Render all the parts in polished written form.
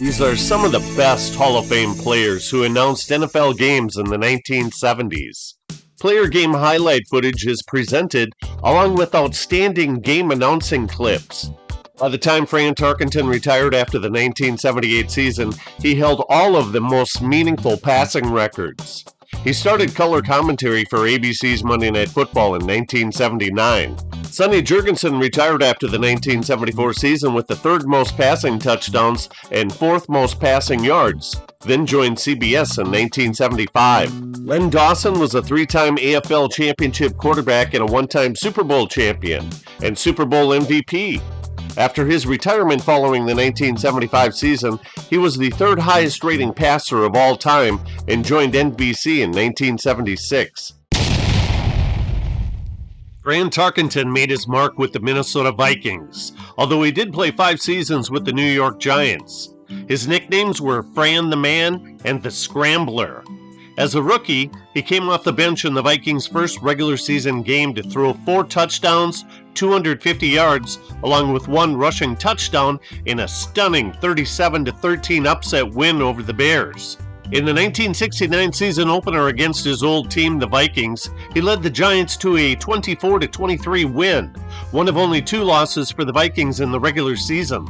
These are some of the best Hall of Fame players who announced NFL games in the 1970s. Player game highlight footage is presented along with outstanding game announcing clips. By the time Fran Tarkenton retired after the 1978 season, he held all of the most meaningful passing records. He started color commentary for ABC's Monday Night Football in 1979. Sonny Jurgensen retired after the 1974 season with the third most passing touchdowns and fourth most passing yards, then joined CBS in 1975. Len Dawson was a three-time AFL championship quarterback and a one-time Super Bowl champion and Super Bowl MVP. After his retirement following the 1975 season, he was the third highest rating passer of all time and joined NBC in 1976. Fran Tarkenton made his mark with the Minnesota Vikings, although he did play 5 seasons with the New York Giants. His nicknames were Fran the Man and the Scrambler. As a rookie, he came off the bench in the Vikings' first regular season game to throw 4 touchdowns, 250 yards, along with 1 rushing touchdown in a stunning 37-13 upset win over the Bears. In the 1969 season opener against his old team, the Vikings, he led the Giants to a 24-23 win, one of only 2 losses for the Vikings in the regular season.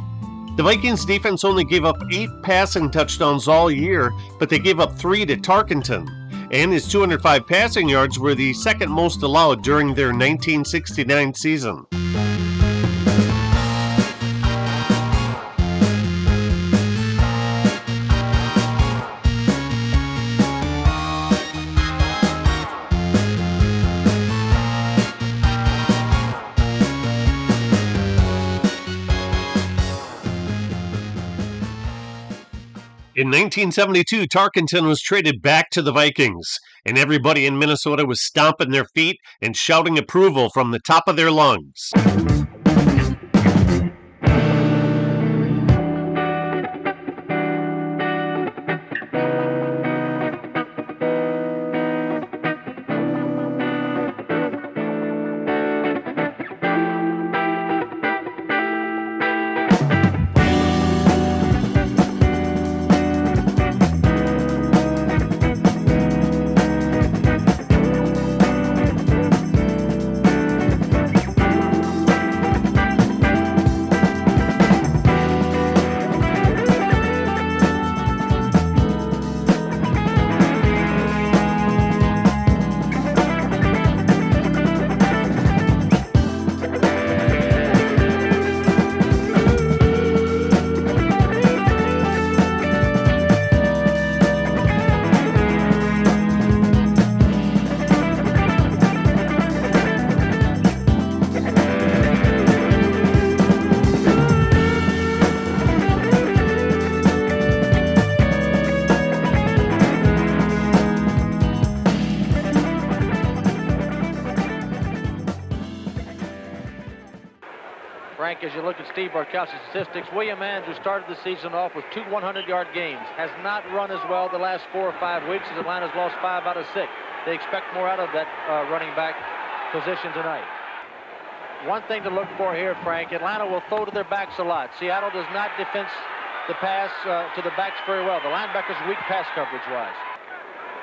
The Vikings defense only gave up 8 passing touchdowns all year, but they gave up 3 to Tarkenton, and his 205 passing yards were the second most allowed during their 1969 season. In 1972, Tarkenton was traded back to the Vikings, and everybody in Minnesota was stomping their feet and shouting approval from the top of their lungs. Frank, as you look at Steve Bartkowski's statistics, William Andrews started the season off with 2 100-yard games. Has not run as well the last 4 or 5 weeks as Atlanta's lost 5 out of 6. They expect more out of that running back position tonight. One thing to look for here, Frank, Atlanta will throw to their backs a lot. Seattle does not defend the pass to the backs very well. The linebackers weak pass coverage-wise.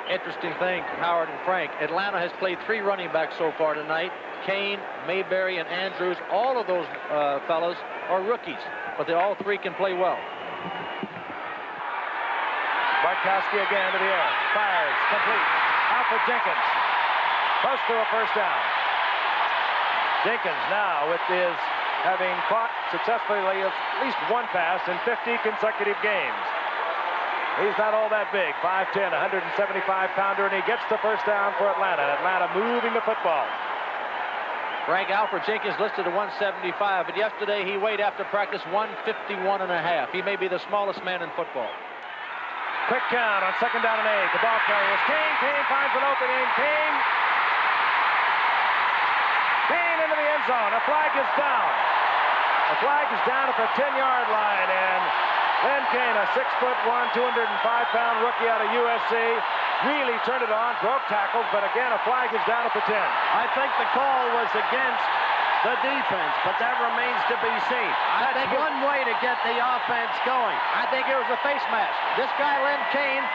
Interesting thing, Howard and Frank, Atlanta has played 3 running backs so far tonight. Kane, Mayberry, and Andrews. All of those fellows are rookies, but they all 3 can play well. Bartkowski again to the air. Fires. Complete. Out for Jenkins. Close to a first down. Jenkins now with his having caught successfully at least 1 pass in 50 consecutive games. He's not all that big, 5'10", 175-pounder, and he gets the first down for Atlanta. Atlanta moving the football. Frank, Alfred Jenkins listed at 175, but yesterday he weighed after practice 151 and a half. He may be the smallest man in football. Quick count on 2nd down and 8. The ball carrier is Kane. Kane finds an opening. Kane into the end zone. A flag is down. A flag is down at the 10-yard line, and Len Kane, a 6'1", 205-pound rookie out of USC, really turned it on, broke tackles, but again, a flag is down at the 10. I think the call was against the defense, but that remains to be seen. That's one way to get the offense going. I think it was a face mask. This guy, Len Kane,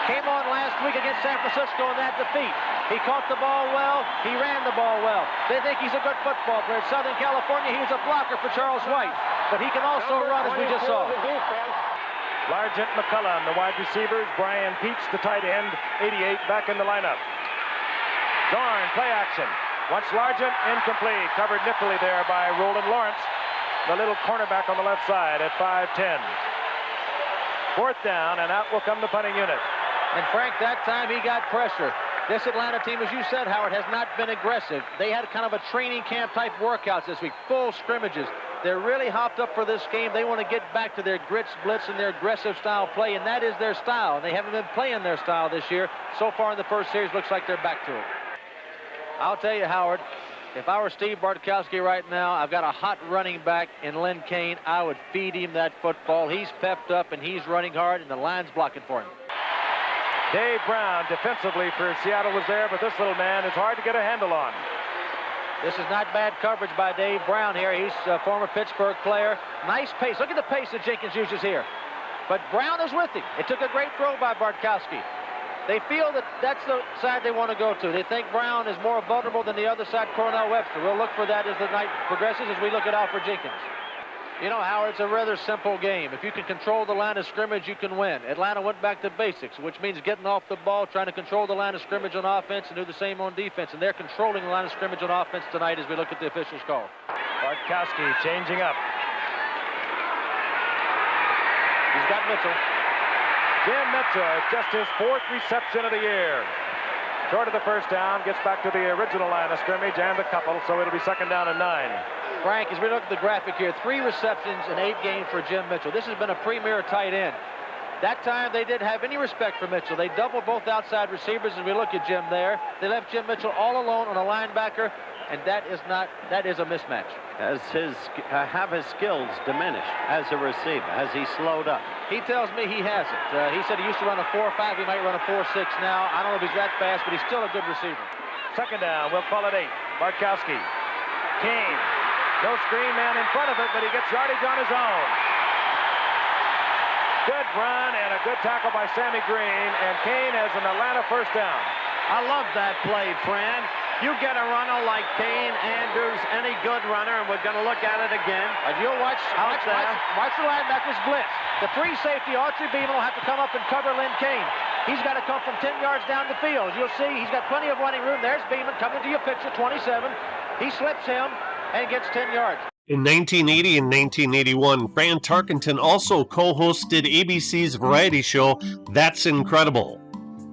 came on last week against San Francisco in that defeat. He caught the ball well. He ran the ball well. They think he's a good football player. In Southern California, he was a blocker for Charles White. But he can also run, as we just saw. Largent, McCullum, the wide receivers. Brian Peach, the tight end, 88, back in the lineup. Dorn, play action. Once Largent, incomplete. Covered nippily there by Roland Lawrence, the little cornerback on the left side at 5'10". Fourth down, and out will come the punting unit. And Frank, that time he got pressure. This Atlanta team, as you said, Howard, has not been aggressive. They had kind of a training camp type workouts this week, full scrimmages. They're really hopped up for this game. They want to get back to their grits, blitz, and their aggressive style play, and that is their style. And they haven't been playing their style this year. So far in the first series, looks like they're back to it. I'll tell you, Howard, if I were Steve Bartkowski right now, I've got a hot running back in Len Kane. I would feed him that football. He's pepped up, and he's running hard, and the line's blocking for him. Dave Brown, defensively for Seattle, was there, but this little man is hard to get a handle on. This is not bad coverage by Dave Brown here. He's a former Pittsburgh player. Nice pace. Look at the pace that Jenkins uses here. But Brown is with him. It took a great throw by Bartkowski. They feel that that's the side they want to go to. They think Brown is more vulnerable than the other side, Cornell Webster. We'll look for that as the night progresses, as we look at Alfred Jenkins. You know, Howard, it's a rather simple game. If you can control the line of scrimmage, you can win. Atlanta went back to basics, which means getting off the ball, trying to control the line of scrimmage on offense and do the same on defense. And they're controlling the line of scrimmage on offense tonight as we look at the officials' call. Bartkowski changing up. He's got Mitchell. Jim Mitchell, it's just his fourth reception of the year. Short of the first down, gets back to the original line of scrimmage and a couple, so it'll be second down and 9. Frank, as we look at the graphic here, 3 receptions in 8 games for Jim Mitchell. This has been a premier tight end. That time they didn't have any respect for Mitchell. They doubled both outside receivers as we look at Jim there. They left Jim Mitchell all alone on a linebacker, and that is a mismatch. Have his skills diminished as a receiver? Has he slowed up? He tells me he hasn't. He said he used to run a 4.5. He might run a 4.6 now. I don't know if he's that fast, but he's still a good receiver. Second down, we'll call it 8. Bartkowski. Kane. No screen man in front of it, but he gets yardage on his own. Good run and a good tackle by Sammy Green, and Kane has an Atlanta first down. I love that play, Fran. You get a runner like Kane, Andrews, any good runner, and we're going to look at it again. And you'll watch the linebackers blitz. The free safety, Autry Beeman, will have to come up and cover Len Kane. He's got to come from 10 yards down the field. You'll see he's got plenty of running room. There's Beeman coming to your picture, 27. He slips him and gets 10 yards. In 1980 and 1981, Fran Tarkenton also co-hosted ABC's variety show, That's Incredible.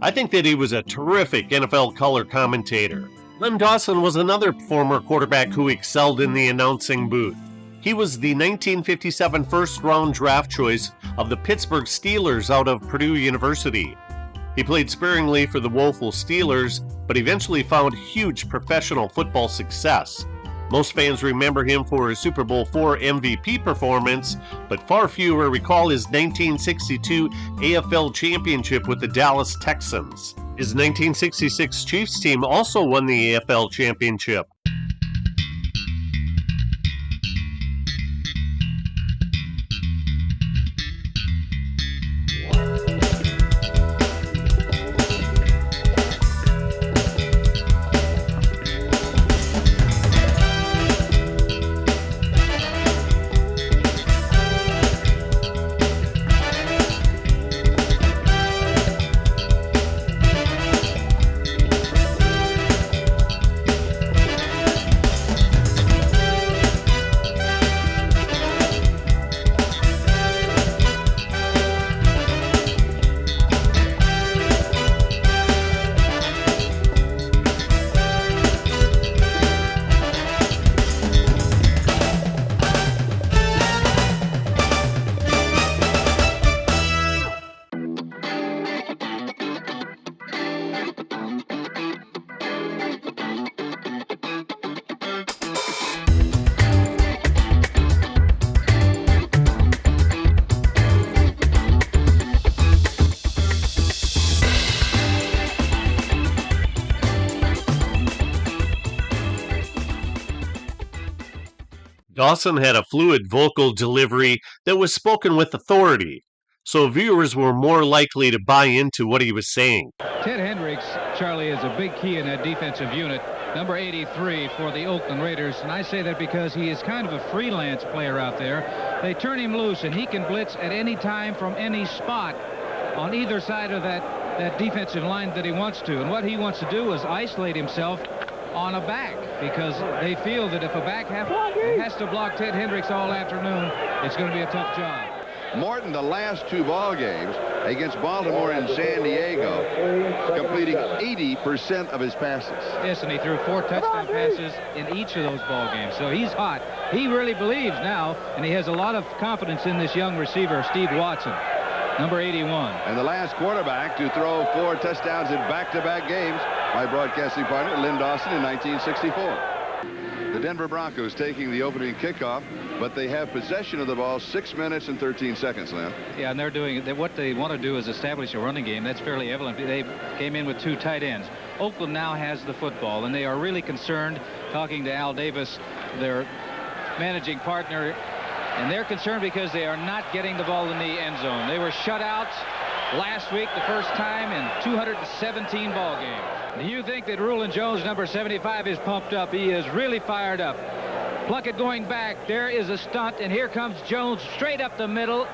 I think that he was a terrific NFL color commentator. Len Dawson was another former quarterback who excelled in the announcing booth. He was the 1957 first-round draft choice of the Pittsburgh Steelers out of Purdue University. He played sparingly for the woeful Steelers, but eventually found huge professional football success. Most fans remember him for his Super Bowl IV MVP performance, but far fewer recall his 1962 AFL championship with the Dallas Texans. His 1966 Chiefs team also won the AFL championship. Dawson had a fluid vocal delivery that was spoken with authority, so viewers were more likely to buy into what he was saying. Ted Hendricks, Charlie, is a big key in that defensive unit, number 83 for the Oakland Raiders, and I say that because he is kind of a freelance player out there. They turn him loose, and he can blitz at any time from any spot on either side of that defensive line that he wants to. And what he wants to do is isolate himself on a back, because they feel that if a back has to block Ted Hendricks all afternoon, it's going to be a tough job. Morton, the last two ball games against Baltimore and San Diego, completing 80% of his passes. Yes, and he threw 4 touchdown passes in each of those ball games. So he's hot. He really believes now, and he has a lot of confidence in this young receiver, Steve Watson, number 81. And the last quarterback to throw 4 touchdowns in back-to-back games, my broadcasting partner, Len Dawson, in 1964. The Denver Broncos taking the opening kickoff, but they have possession of the ball 6 minutes and 13 seconds, Len. Yeah, and they're doing what they want to do is establish a running game. That's fairly evident. They came in with 2 tight ends. Oakland now has the football, and they are really concerned, talking to Al Davis, their managing partner, and they're concerned because they are not getting the ball in the end zone. They were shut out last week, the first time in 217 ball games. Do you think that Rulon Jones, number 75, is pumped up? He is really fired up. Plunkett going back. There is a stunt, and here comes Jones straight up the middle.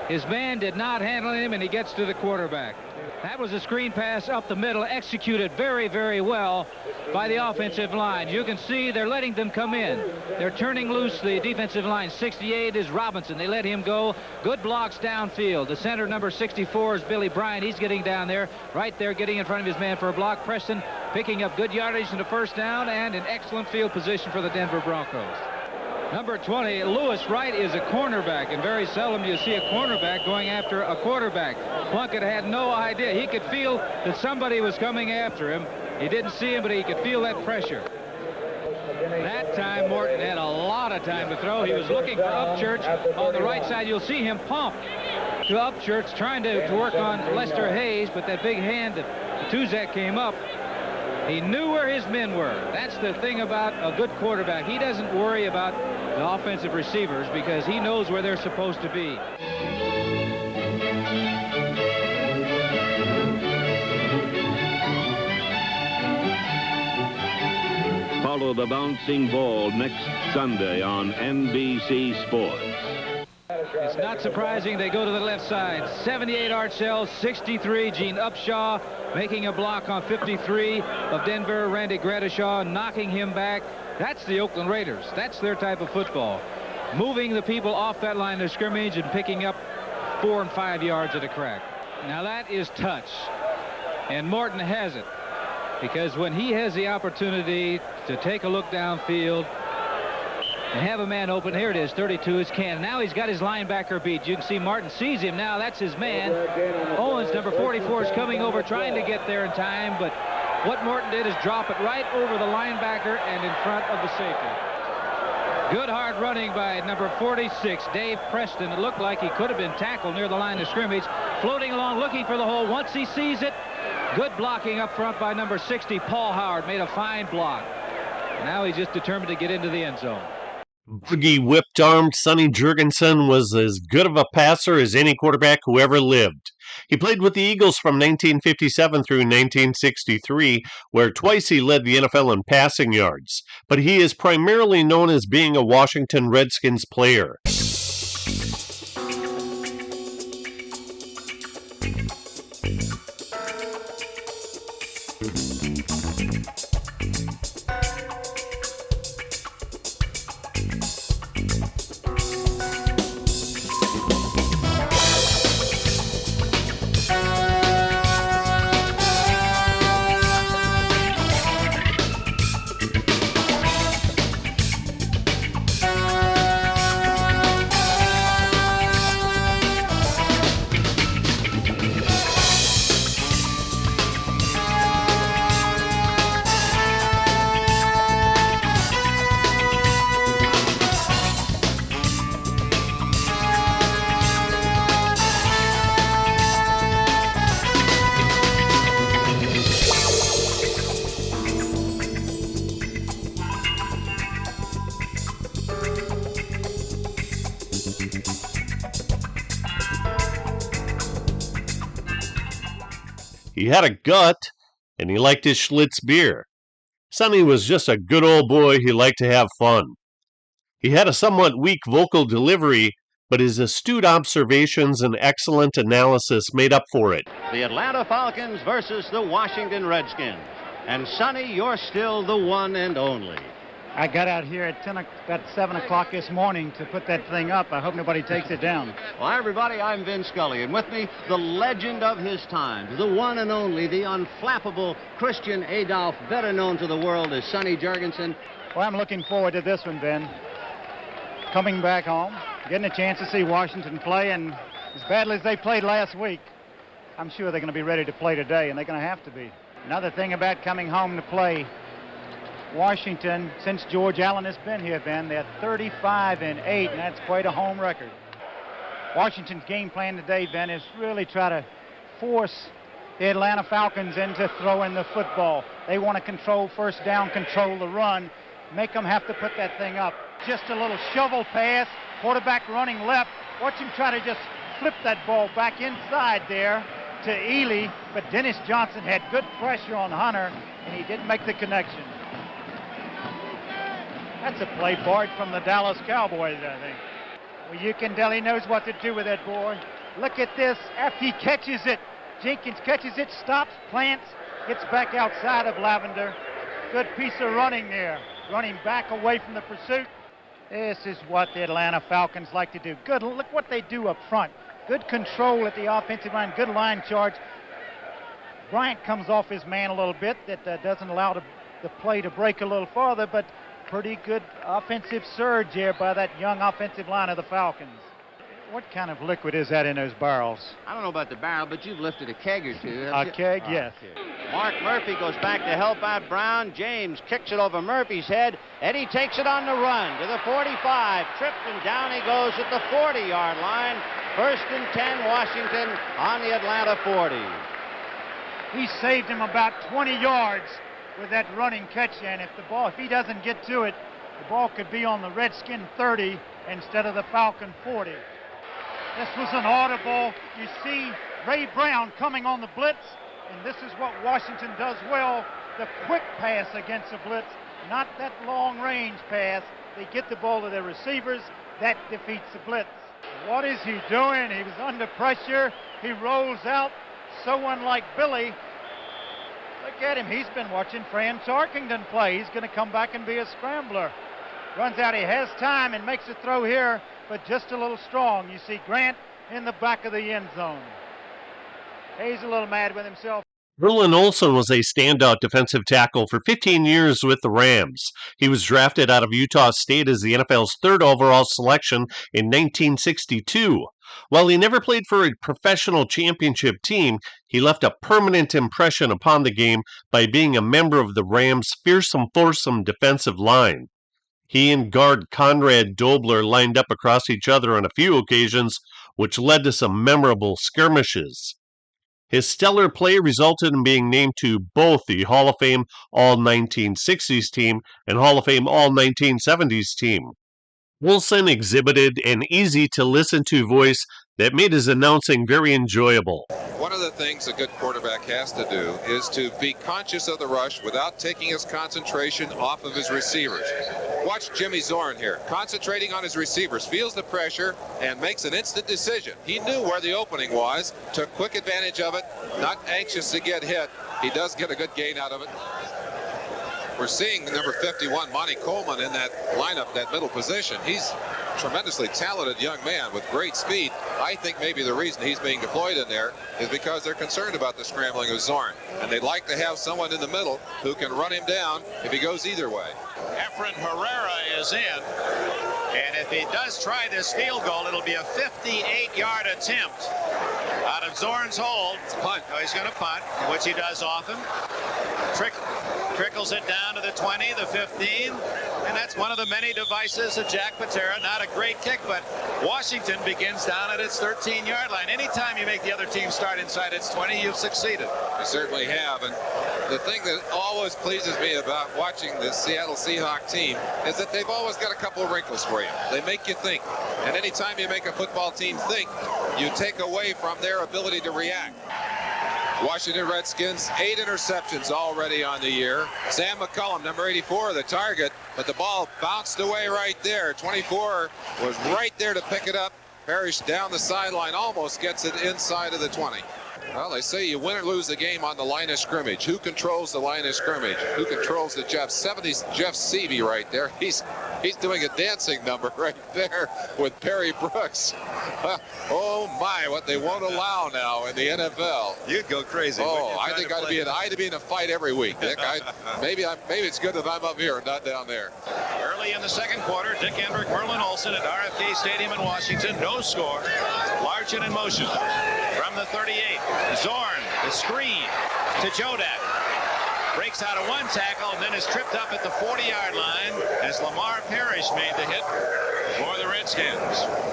His man did not handle him, and he gets to the quarterback. That was a screen pass up the middle, executed very, very well by the offensive line. You can see they're letting them come in. They're turning loose the defensive line. 68 is Robinson. They let him go. Good blocks downfield. The center, number 64, is Billy Bryant. He's getting down there, right there, getting in front of his man for a block. Preston picking up good yardage in the first down and an excellent field position for the Denver Broncos. Number 20, Lewis Wright, is a cornerback, and very seldom you see a cornerback going after a quarterback. Plunkett had no idea. He could feel that somebody was coming after him. He didn't see him, but he could feel that pressure. That time, Morton had a lot of time to throw. He was looking for Upchurch on the right side. You'll see him pump to Upchurch, trying to work on Lester Hayes, but that big hand that Tuzak came up. He knew where his men were. That's the thing about a good quarterback. He doesn't worry about the offensive receivers because he knows where they're supposed to be. Follow the bouncing ball next Sunday on NBC Sports. It's not surprising they go to the left side. 78 Art Shell, 63 Gene Upshaw making a block on 53 of Denver. Randy Gradishaw knocking him back. That's the Oakland Raiders. That's their type of football. Moving the people off that line of scrimmage and picking up 4 and 5 yards at a crack. Now that is touch. And Morton has it. Because when he has the opportunity to take a look downfield and have a man open, here it is, 32 is Cannon. Now he's got his linebacker beat. You can see Martin sees him now. That's his man. Owens, number 44, is coming over, trying to get there in time, but what Morton did is drop it right over the linebacker and in front of the safety. Good hard running by number 46, Dave Preston. It looked like he could have been tackled near the line of scrimmage. Floating along, looking for the hole. Once he sees it, good blocking up front by number 60, Paul Howard. Made a fine block. Now he's just determined to get into the end zone. Boogie whipped-armed Sonny Jurgensen was as good of a passer as any quarterback who ever lived. He played with the Eagles from 1957 through 1963, where twice he led the NFL in passing yards, but he is primarily known as being a Washington Redskins player. He had a gut, and he liked his Schlitz beer. Sonny was just a good old boy who liked to have fun. He had a somewhat weak vocal delivery, but his astute observations and excellent analysis made up for it. The Atlanta Falcons versus the Washington Redskins. And Sonny, you're still the one and only. I got out here at 7 o'clock this morning to put that thing up. I hope nobody takes it down. Well, hi, everybody. I'm Vin Scully, and with me, the legend of his time, the one and only, the unflappable Christian Adolph, better known to the world as Sonny Jurgensen. Well, I'm looking forward to this one, Ben. Coming back home, getting a chance to see Washington play, and as badly as they played last week, I'm sure they're going to be ready to play today, and they're going to have to be. Another thing about coming home to play, Washington, since George Allen has been here, Ben, they're 35-8, and that's quite a home record. Washington's game plan today, Ben, is really try to force the Atlanta Falcons into throwing the football. They want to control first down, control the run, make them have to put that thing up. Just a little shovel pass, quarterback running left. Watch him try to just flip that ball back inside there to Ely, but Dennis Johnson had good pressure on Hunter, and he didn't make the connection. That's a play Bart from the Dallas Cowboys, I think. Well, you can tell he knows what to do with that boy. Look at this. After he catches it, Jenkins catches it, stops, plants, gets back outside of Lavender. Good piece of running there. Running back away from the pursuit. This is what the Atlanta Falcons like to do. Good. Look what they do up front. Good control at the offensive line. Good line charge. Bryant comes off his man a little bit. That doesn't allow the play to break a little farther, but pretty good offensive surge here by that young offensive line of the Falcons. What kind of liquid is that in those barrels? I don't know about the barrel, but you've lifted a keg or two. A keg, yes. Mark Murphy goes back to help out Brown. James kicks it over Murphy's head. Eddie takes it on the run to the 45. Tripped and down he goes at the 40-yard line. 1st and 10, Washington on the Atlanta 40. He saved him about 20 yards with that running catch, and if he doesn't get to it, the ball could be on the Redskin 30 instead of the Falcon 40. This was an audible. You see Ray Brown coming on the blitz, and this is what Washington does well, the quick pass against the blitz, not that long-range pass. They get the ball to their receivers. That defeats the blitz. What is he doing? He was under pressure. He rolls out, so unlike Billy. Look at him. He's been watching Fran Tarkenton play. He's going to come back and be a scrambler. Runs out. He has time and makes a throw here, but just a little strong. You see Grant in the back of the end zone. He's a little mad with himself. Merlin Olsen was a standout defensive tackle for 15 years with the Rams. He was drafted out of Utah State as the NFL's 3rd overall selection in 1962. While he never played for a professional championship team, he left a permanent impression upon the game by being a member of the Rams' fearsome foursome defensive line. He and guard Conrad Dobler lined up across each other on a few occasions, which led to some memorable skirmishes. His stellar play resulted in being named to both the Hall of Fame All-1960s team and Hall of Fame All-1970s team. Olsen exhibited an easy-to-listen-to voice that made his announcing very enjoyable. One of the things a good quarterback has to do is to be conscious of the rush without taking his concentration off of his receivers. Watch Jimmy Zorn here, concentrating on his receivers, feels the pressure, and makes an instant decision. He knew where the opening was, took quick advantage of it, not anxious to get hit. He does get a good gain out of it. We're seeing number 51, Monty Coleman, in that lineup, that middle position. He's a tremendously talented young man with great speed. I think maybe the reason he's being deployed in there is because they're concerned about the scrambling of Zorn. And they'd like to have someone in the middle who can run him down if he goes either way. Efren Herrera is in. And if he does try this field goal, it'll be a 58-yard attempt out of Zorn's hold. Punt. No, he's going to punt, which he does often. Trickles it down to the 20, the 15, and that's one of the many devices of Jack Patera. Not a great kick, but Washington begins down at its 13-yard line. Anytime you make the other team start inside its 20, you've succeeded. You certainly have, and the thing that always pleases me about watching the Seattle Seahawks team is that they've always got a couple of wrinkles for you. They make you think, and anytime you make a football team think, you take away from their ability to react. Washington Redskins, 8 interceptions already on the year. Sam McCullum, number 84, the target, but the ball bounced away right there. 24 was right there to pick it up. Parrish down the sideline, almost gets it inside of the 20. Well, they say you win or lose the game on the line of scrimmage. Who controls the line of scrimmage? Who controls the Jeff? 70's Jeff Seavey right there. He's doing a dancing number right there with Perry Brooks. Oh my, what they won't allow now in the NFL. You'd go crazy. Oh, I think I'd be in a fight every week, Dick. Maybe it's good that I'm up here and not down there. Early in the second quarter, Dick Enberg, Merlin Olsen at RFK Stadium in Washington. No score. Larkin in motion from the 38. Zorn, the screen to Jodak. Breaks out of one tackle and then is tripped up at the 40-yard line as Lamar Parrish made the hit for the Redskins.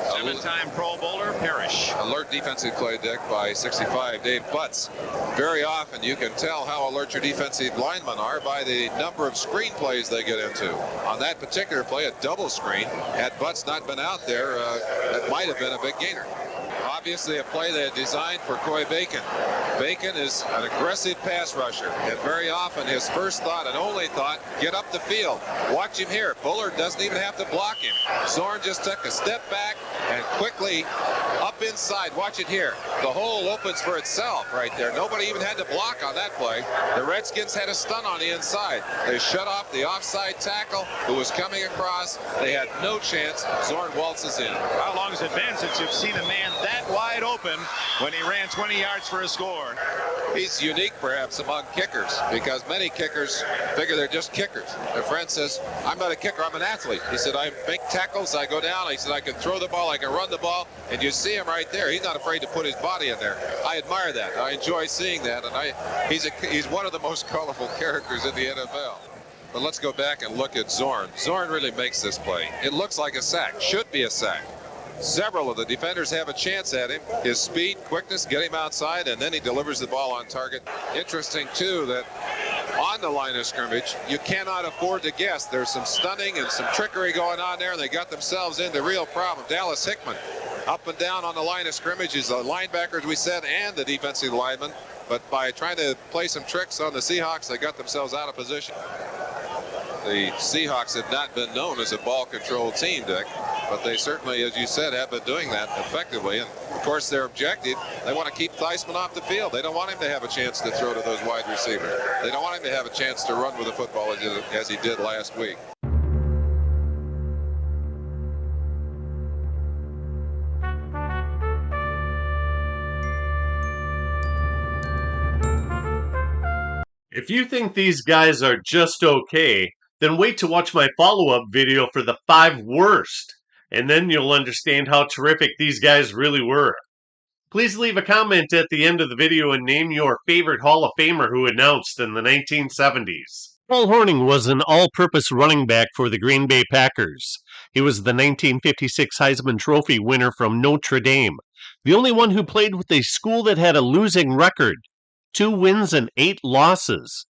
7-time Pro Bowler Parrish. Alert defensive play, Dick, by 65 Dave Butts. Very often you can tell how alert your defensive linemen are by the number of screen plays they get into. On that particular play, a double screen. Had Butts not been out there, that might have been a big gainer. Obviously a play they had designed for Coy Bacon. Bacon is an aggressive pass rusher, and very often his first thought and only thought, get up the field. Watch him here. Bullard doesn't even have to block him. Zorn just took a step back and quickly up inside. Watch it here. The hole opens for itself right there. Nobody even had to block on that play. The Redskins had a stun on the inside. They shut off the offside tackle who was coming across. They had no chance. Zorn waltzes in. How long has it been since you've seen a man that wide open when he ran 20 yards for a score? He's unique perhaps among kickers because many kickers figure they're just kickers. A friend says, I'm not a kicker, I'm an athlete. He said, I make tackles, I go down. He said, I can throw the ball, I can run the ball. And you see him right there. He's not afraid to put his body in there. I admire that. I enjoy seeing that. And he's one of the most colorful characters in the NFL. But let's go back and look at Zorn. Zorn really makes this play. It looks like a sack, should be a sack. Several of the defenders have a chance at him. His speed, quickness, get him outside, and then he delivers the ball on target. Interesting, too, that on the line of scrimmage, you cannot afford to guess. There's some stunning and some trickery going on there, and they got themselves in the real problem. Dallas Hickman up and down on the line of scrimmage is the linebacker, as we said, and the defensive lineman. But by trying to play some tricks on the Seahawks, they got themselves out of position. The Seahawks have not been known as a ball control team, Dick, but they certainly, as you said, have been doing that effectively. And of course, their objective, they want to keep Theismann off the field. They don't want him to have a chance to throw to those wide receivers. They don't want him to have a chance to run with the football as he did last week. If you think these guys are just okay, then wait to watch my follow-up video for the 5 worst, and then you'll understand how terrific these guys really were. Please leave a comment at the end of the video and name your favorite Hall of Famer who announced in the 1970s. Paul Hornung was an all-purpose running back for the Green Bay Packers. He was the 1956 Heisman Trophy winner from Notre Dame, the only one who played with a school that had a losing record, 2 wins and 8 losses.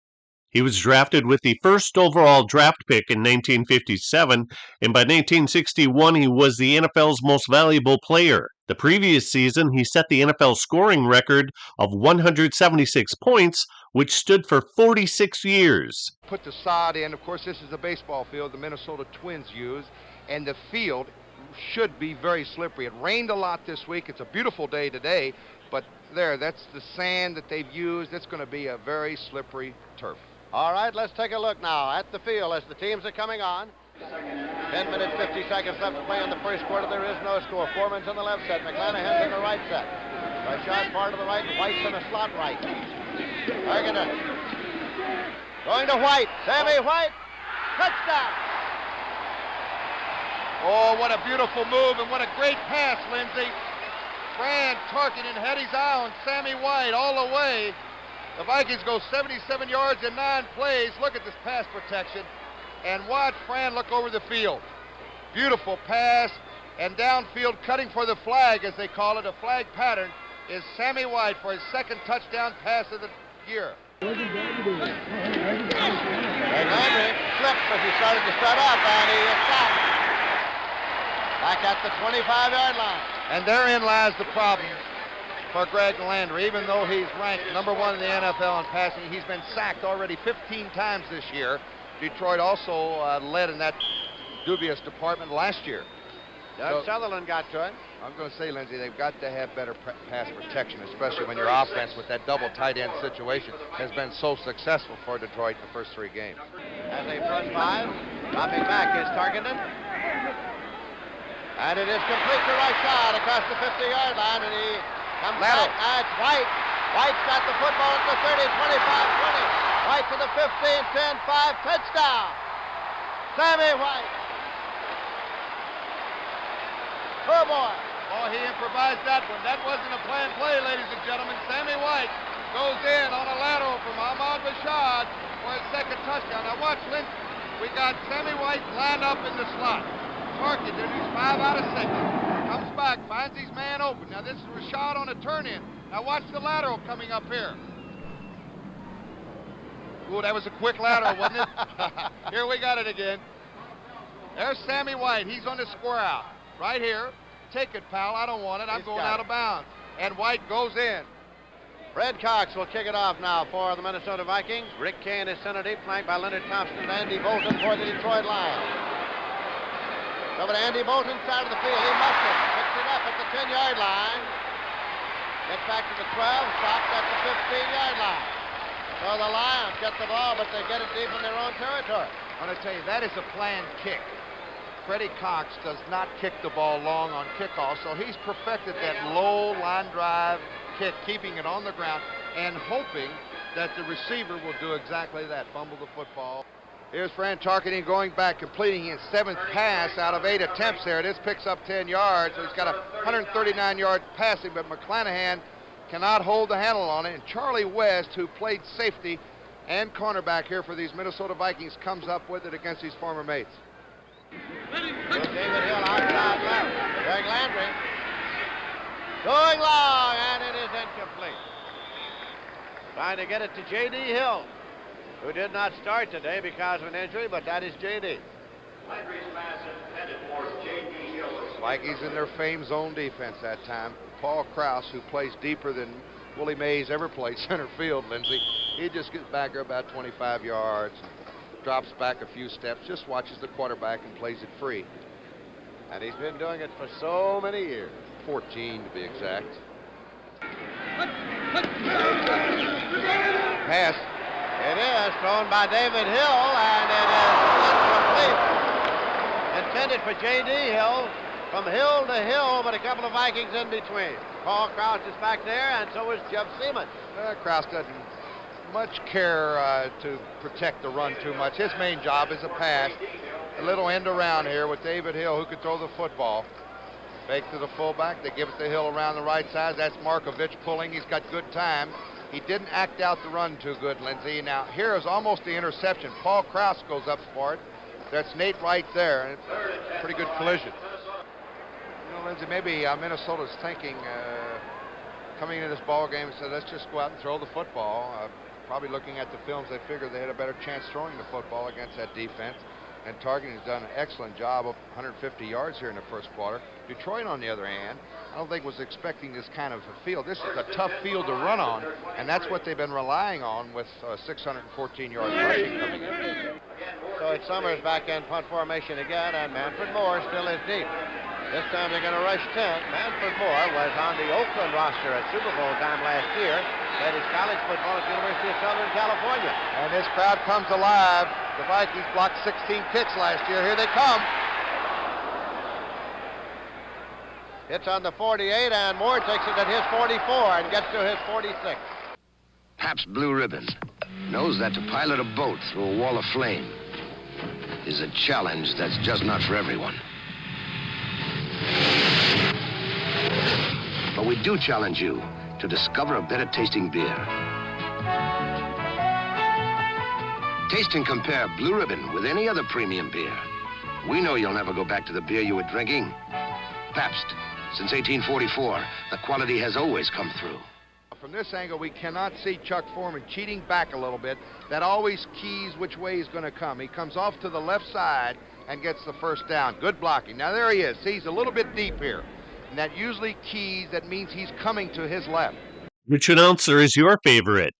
He was drafted with the first overall draft pick in 1957, and by 1961 he was the NFL's most valuable player. The previous season he set the NFL scoring record of 176 points, which stood for 46 years. Put the sod in. Of course, this is the baseball field the Minnesota Twins use, and the field should be very slippery. It rained a lot this week. It's a beautiful day today, but that's the sand that they've used. It's going to be a very slippery turf. All right, let's take a look now at the field as the teams are coming on. 10 minutes, 50 seconds left to play in the first quarter. There is no score. Foreman's in the left set. McClanahan's in the right set. Rashad part of the right, and White's in the slot right. Tarkenton going to White. Sammy White. Touchdown. Oh, what a beautiful move, and what a great pass, Lindsey. Fran Tarkenton had his eye on Sammy White all the way. The Vikings go 77 yards in 9 plays. Look at this pass protection. And watch Fran look over the field. Beautiful pass. And downfield, cutting for the flag, as they call it, a flag pattern, is Sammy White for his second touchdown pass of the year. And Landry slipped as he started to set up, and he is stopped. Back at the 25-yard line. And therein lies the problem. for Greg Landry. Even though he's ranked #1 in the NFL in passing, he's been sacked already 15 times this year. Detroit also led in that dubious department last year. Doug Sutherland got to it. I'm going to say, Lindsey, they've got to have better pass protection, especially when your offense with that double tight end situation has been so successful for Detroit in the first 3 games. As a front 5, dropping back is Tarkenton. And it is complete to Rashad across the 50-yard line, and he comes back. It's White. White's got the football at the 30, 25, 20. White to the 15, 10, 5, touchdown. Sammy White. Oh, boy. Oh, he improvised that one. That wasn't a planned play, ladies and gentlemen. Sammy White goes in on a lateral from Ahmad Rashad for his second touchdown. Now watch, Lindsey. We got Sammy White lined up in the slot. Tarkenton, who's 5 out of 6, comes back, finds his man open. Now this is Rashad on a turn-in. Now watch the lateral coming up here. Ooh, that was a quick lateral, wasn't it? Here we got it again. There's Sammy White. He's on the square out. Right here. Take it, pal. I don't want it. I'm going out of bounds. And White goes in. Fred Cox will kick it off now for the Minnesota Vikings. Rick Kane is center deep, flanked by Leonard Thompson and Andy Bolton for the Detroit Lions. Over to Andy Bolton's side of the field. He muffs it. Picks it up at the 10-yard line. Gets back to the 12. Stops at the 15-yard line. So the Lions get the ball, but they get it deep in their own territory. I'm going to tell you, that is a planned kick. Freddie Cox does not kick the ball long on kickoff, so he's perfected that low line drive kick, keeping it on the ground and hoping that the receiver will do exactly that, fumble the football. Here's Fran Tarkenton going back, completing his 7th pass out of 8 attempts there. This picks up 10 yards, so he's got 139 yards passing, but McClanahan cannot hold the handle on it. And Charlie West, who played safety and cornerback here for these Minnesota Vikings, comes up with it against his former mates. Here's David Hill outside left. Greg Landry going long, and it is incomplete. Trying to get it to J.D. Hill, who did not start today because of an injury, but that is J.D. Landry's pass intended for J.D. Hill. Vikings in their famed zone defense that time. Paul Krause, who plays deeper than Willie Mays ever played center field, Lindsey. He just gets back there about 25 yards. Drops back a few steps, just watches the quarterback and plays it free. And he's been doing it for so many years. 14 to be exact. Pass. It is thrown by David Hill, and it is incomplete. Intended for J.D. Hill, from hill to hill, but a couple of Vikings in between. Paul Krause is back there, and so is Jeff Seaman. Krause doesn't much care to protect the run too much. His main job is a pass. A little end around here with David Hill, who could throw the football. Fake to the fullback. They give it to Hill around the right side. That's Markovich pulling. He's got good time. He didn't act out the run too good, Lindsey. Now, here is almost the interception. Paul Krause goes up for it. That's Nate right there, and it's a pretty good collision. You know, Lindsey, maybe Minnesota's thinking, coming into this ball game, and said, let's just go out and throw the football. Probably looking at the films, they figured they had a better chance throwing the football against that defense. And Tarkenton has done an excellent job of 150 yards here in the first quarter. Detroit, on the other hand, I don't think was expecting this kind of a field. This is a tough field to run on, and that's what they've been relying on with 614 yards rushing coming in. So it's Summers back in punt formation again, and Manfred Moore still is deep. This time they're going to rush 10. Manfred Moore was on the Oakland roster at Super Bowl time last year. Played his college football at the University of Southern California. And this crowd comes alive. The Vikings blocked 16 kicks last year. Here they come. Hits on the 48, and Moore takes it at his 44 and gets to his 46. Pabst Blue Ribbon knows that to pilot a boat through a wall of flame is a challenge that's just not for everyone. But we do challenge you to discover a better tasting beer. Taste and compare Blue Ribbon with any other premium beer. We know you'll never go back to the beer you were drinking. Pabst. Since 1844, the quality has always come through. From this angle, we cannot see Chuck Foreman cheating back a little bit. That always keys which way he's going to come. He comes off to the left side and gets the first down. Good blocking. Now, there he is. He's a little bit deep here. and that usually keys, that means he's coming to his left. Which announcer is your favorite?